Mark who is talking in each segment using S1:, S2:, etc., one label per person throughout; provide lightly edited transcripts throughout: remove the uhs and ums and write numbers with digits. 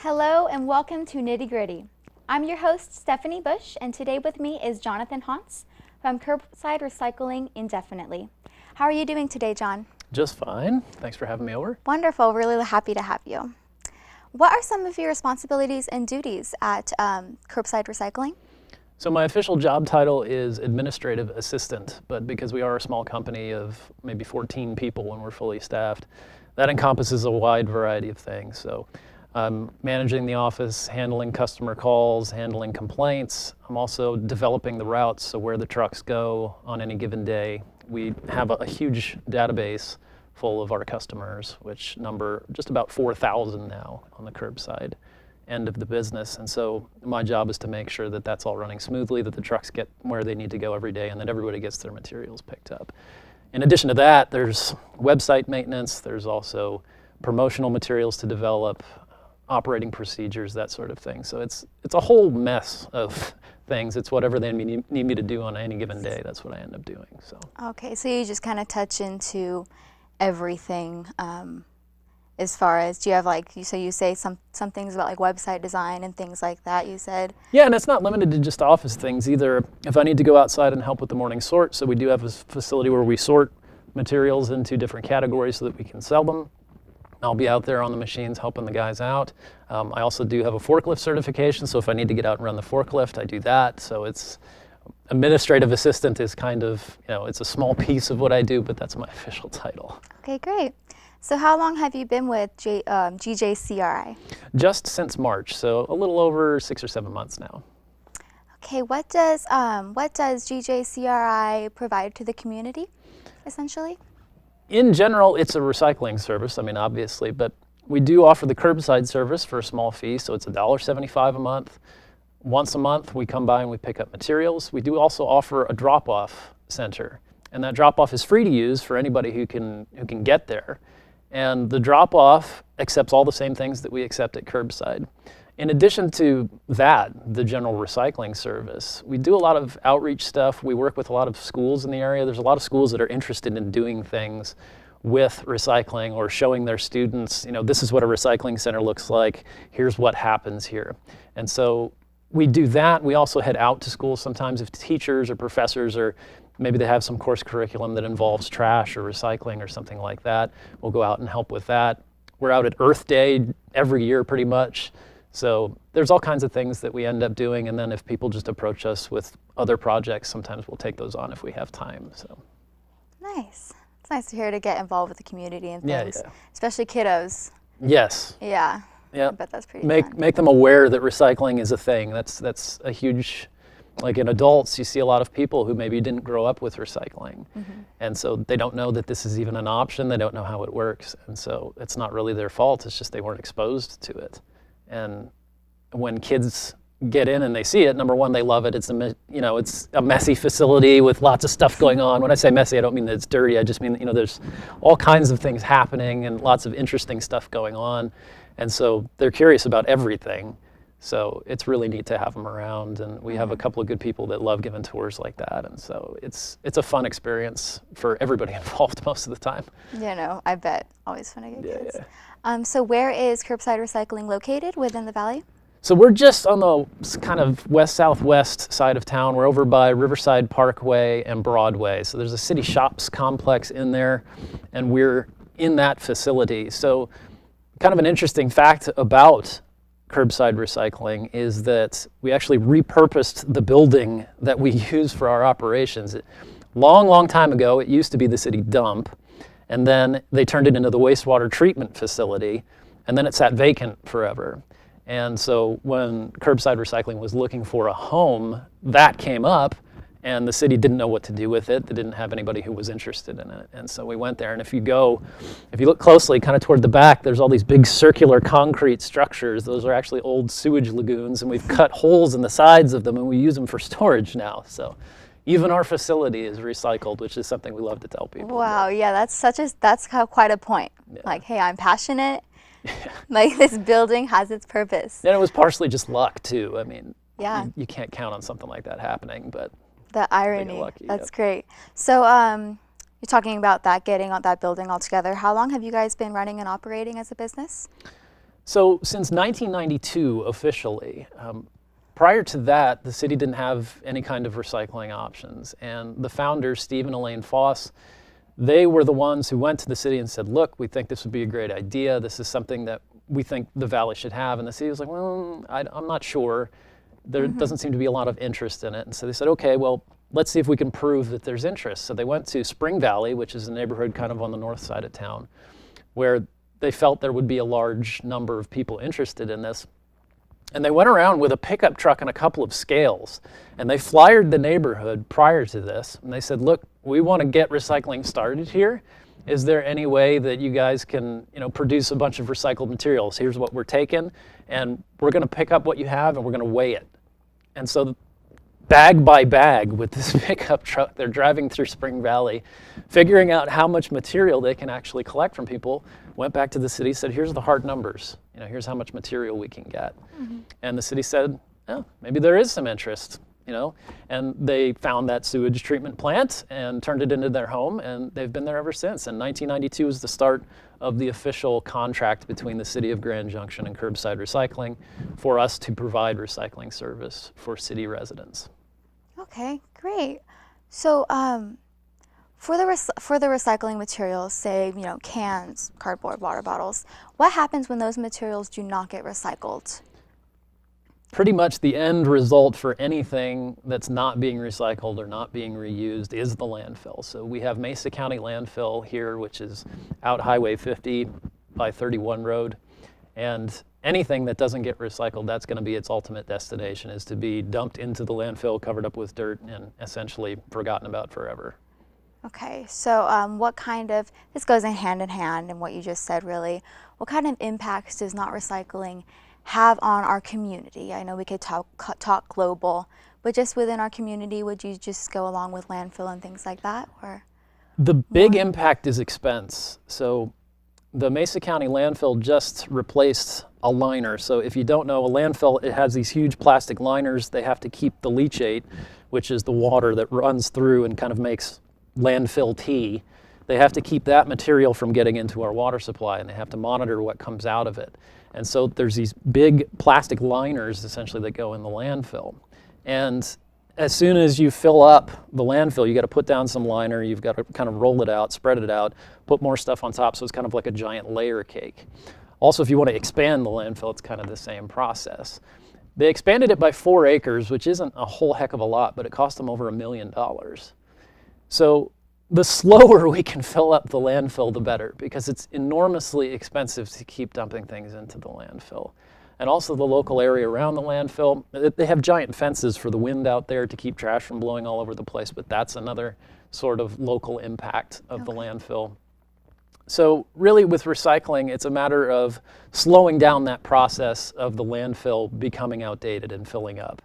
S1: Hello and welcome to Nitty Gritty. I'm your host, Stephanie Bush, and today with me is Jonathan Hontz from Curbside Recycling Indefinitely. How are you doing today, John?
S2: Just fine. Thanks for having me over.
S1: Wonderful. Really happy to have you. What are some of your responsibilities and duties at Curbside Recycling?
S2: So my official job title is administrative assistant, but because we are a small company of maybe 14 people when we're fully staffed, that encompasses a wide variety of things. So I'm managing the office, handling customer calls, handling complaints. I'm also developing the routes, so where the trucks go on any given day. We have a huge database full of our customers, which number just about 4,000 now on the curbside end of the business. And so my job is to make sure that that's all running smoothly, that the trucks get where they need to go every day, and that everybody gets their materials picked up. In addition to that, there's website maintenance, there's also promotional materials to develop, operating procedures, that sort of thing. So it's a whole mess of things. It's whatever they need me to do on any given day. That's what I end up doing. So.
S1: Okay, so you just kind of touch into everything as far as, do you have like, you say some things about like website design and things like that, you said?
S2: Yeah, and it's not limited to just office things either. If I need to go outside and help with the morning sort, so we do have a facility where we sort materials into different categories so that we can sell them. I'll be out there on the machines helping the guys out. I also do have a forklift certification, so if I need to get out and run the forklift, I do that. So it's administrative assistant is kind of, it's a small piece of what I do, but that's my official title.
S1: Okay, great. So how long have you been with GJ CRI?
S2: Just since March, so a little over 6 or 7 months now.
S1: Okay, what does GJ CRI provide to the community, essentially?
S2: In general, it's a recycling service, obviously, but we do offer the curbside service for a small fee, so it's $1.75 a month. Once a month, we come by and we pick up materials. We do also offer a drop-off center, and that drop-off is free to use for anybody who can get there. And the drop-off accepts all the same things that we accept at curbside. In addition to that, the general recycling service, we do a lot of outreach stuff. We work with a lot of schools in the area. There's a lot of schools that are interested in doing things with recycling or showing their students, this is what a recycling center looks like. Here's what happens here. And so we do that. We also head out to schools sometimes if teachers or professors or maybe they have some course curriculum that involves trash or recycling or something like that. We'll go out and help with that. We're out at Earth Day every year pretty much. So there's all kinds of things that we end up doing, and then if people just approach us with other projects, sometimes we'll take those on if we have time. So.
S1: Nice. It's nice to hear to get involved with the community and things,
S2: yeah.
S1: Especially kiddos.
S2: Yes.
S1: Yeah.
S2: Yeah.
S1: I bet that's pretty fun.
S2: Make them aware that recycling is a thing. That's a huge, like in adults, you see a lot of people who maybe didn't grow up with recycling. Mm-hmm. And so they don't know that this is even an option. They don't know how it works. And so it's not really their fault. It's just they weren't exposed to it. And when kids get in and they see it, number one, they love it. It's a messy facility with lots of stuff going on. When I say messy, I don't mean that it's dirty. I just mean that, there's all kinds of things happening and lots of interesting stuff going on. And so they're curious about everything. So it's really neat to have them around. And we have a couple of good people that love giving tours like that. And so it's a fun experience for everybody involved most of the time.
S1: I bet. Always fun to get kids.
S2: Yeah.
S1: So where is Curbside Recycling located within the valley?
S2: So we're just on the kind of west-southwest side of town. We're over by Riverside Parkway and Broadway. So there's a city shops complex in there, and we're in that facility. So kind of an interesting fact about curbside recycling is that we actually repurposed the building that we use for our operations. Long time ago, it used to be the city dump. And then they turned it into the wastewater treatment facility, and then it sat vacant forever. And so when curbside recycling was looking for a home, that came up, and the city didn't know what to do with it. They didn't have anybody who was interested in it. And so we went there, and if you look closely, kind of toward the back, there's all these big circular concrete structures. Those are actually old sewage lagoons, and we've cut holes in the sides of them, and we use them for storage now. So. Even our facility is recycled, which is something we love to tell people.
S1: Wow, yeah, that's quite a point. Yeah. Like, hey, I'm passionate. Yeah. Like, this building has its purpose.
S2: And it was partially just luck too.
S1: Yeah,
S2: you can't count on something like that happening, but
S1: the irony. That's great. So, you're talking about getting on that building all together. How long have you guys been running and operating as a business?
S2: So since 1992 officially, prior to that, the city didn't have any kind of recycling options. And the founders, Steve and Elaine Foss, they were the ones who went to the city and said, look, we think this would be a great idea. This is something that we think the valley should have. And the city was like, well, I'm not sure. There doesn't seem to be a lot of interest in it. And so they said, okay, well, let's see if we can prove that there's interest. So they went to Spring Valley, which is a neighborhood kind of on the north side of town, where they felt there would be a large number of people interested in this. And they went around with a pickup truck and a couple of scales, and they flyered the neighborhood prior to this. And they said, look, we want to get recycling started here. Is there any way that you guys can, produce a bunch of recycled materials? Here's what we're taking, and we're going to pick up what you have, and we're going to weigh it. And so bag by bag with this pickup truck, they're driving through Spring Valley, figuring out how much material they can actually collect from people, went back to the city, said, here's the hard numbers. Here's how much material we can get. And the city said, oh, maybe there is some interest, and they found that sewage treatment plant and turned it into their home, and they've been there ever since. And 1992 is the start of the official contract between the city of Grand Junction and Curbside Recycling for us to provide recycling service for city residents.
S1: Okay, great. So for the recycling materials, say, cans, cardboard, water bottles, what happens when those materials do not get recycled?
S2: Pretty much the end result for anything that's not being recycled or not being reused is the landfill. So we have Mesa County Landfill here, which is out Highway 50 by 31 Road. And anything that doesn't get recycled, that's going to be its ultimate destination, is to be dumped into the landfill, covered up with dirt, and essentially forgotten about forever.
S1: Okay, so this goes hand in hand in what you just said, really. What kind of impacts does not recycling have on our community? I know we could talk global, but just within our community, would you just go along with landfill and things like that? Or
S2: the big impact is expense. So the Mesa County landfill just replaced a liner. So if you don't know, a landfill, it has these huge plastic liners. They have to keep the leachate, which is the water that runs through and kind of makes landfill tea. They have to keep that material from getting into our water supply, and they have to monitor what comes out of it. And so there's these big plastic liners essentially that go in the landfill. And as soon as you fill up the landfill, you got to put down some liner, you've got to kind of roll it out, spread it out, put more stuff on top, so it's kind of like a giant layer cake. Also, if you want to expand the landfill, it's kind of the same process. They expanded it by 4 acres, which isn't a whole heck of a lot, but it cost them over $1 million. So the slower we can fill up the landfill, the better, because it's enormously expensive to keep dumping things into the landfill. And also the local area around the landfill, they have giant fences for the wind out there to keep trash from blowing all over the place, but that's another sort of local impact of the landfill. So really with recycling, it's a matter of slowing down that process of the landfill becoming outdated and filling up.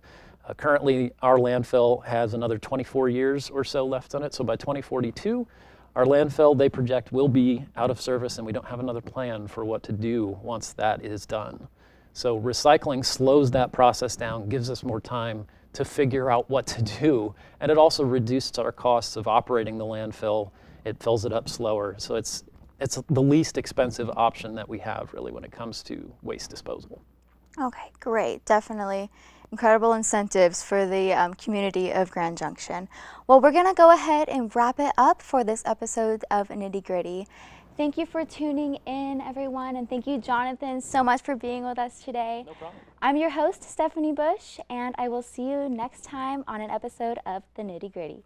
S2: Currently, our landfill has another 24 years or so left on it. So by 2042, our landfill, they project, will be out of service, and we don't have another plan for what to do once that is done. So recycling slows that process down, gives us more time to figure out what to do, and it also reduces our costs of operating the landfill. It fills it up slower. So it's the least expensive option that we have, really, when it comes to waste disposal.
S1: Okay, great. Definitely incredible incentives for the community of Grand Junction. Well, we're going to go ahead and wrap it up for this episode of Nitty Gritty. Thank you for tuning in, everyone, and thank you, Jonathan, so much for being with us today.
S2: No problem.
S1: I'm your host, Stephanie Bush, and I will see you next time on an episode of The Nitty Gritty.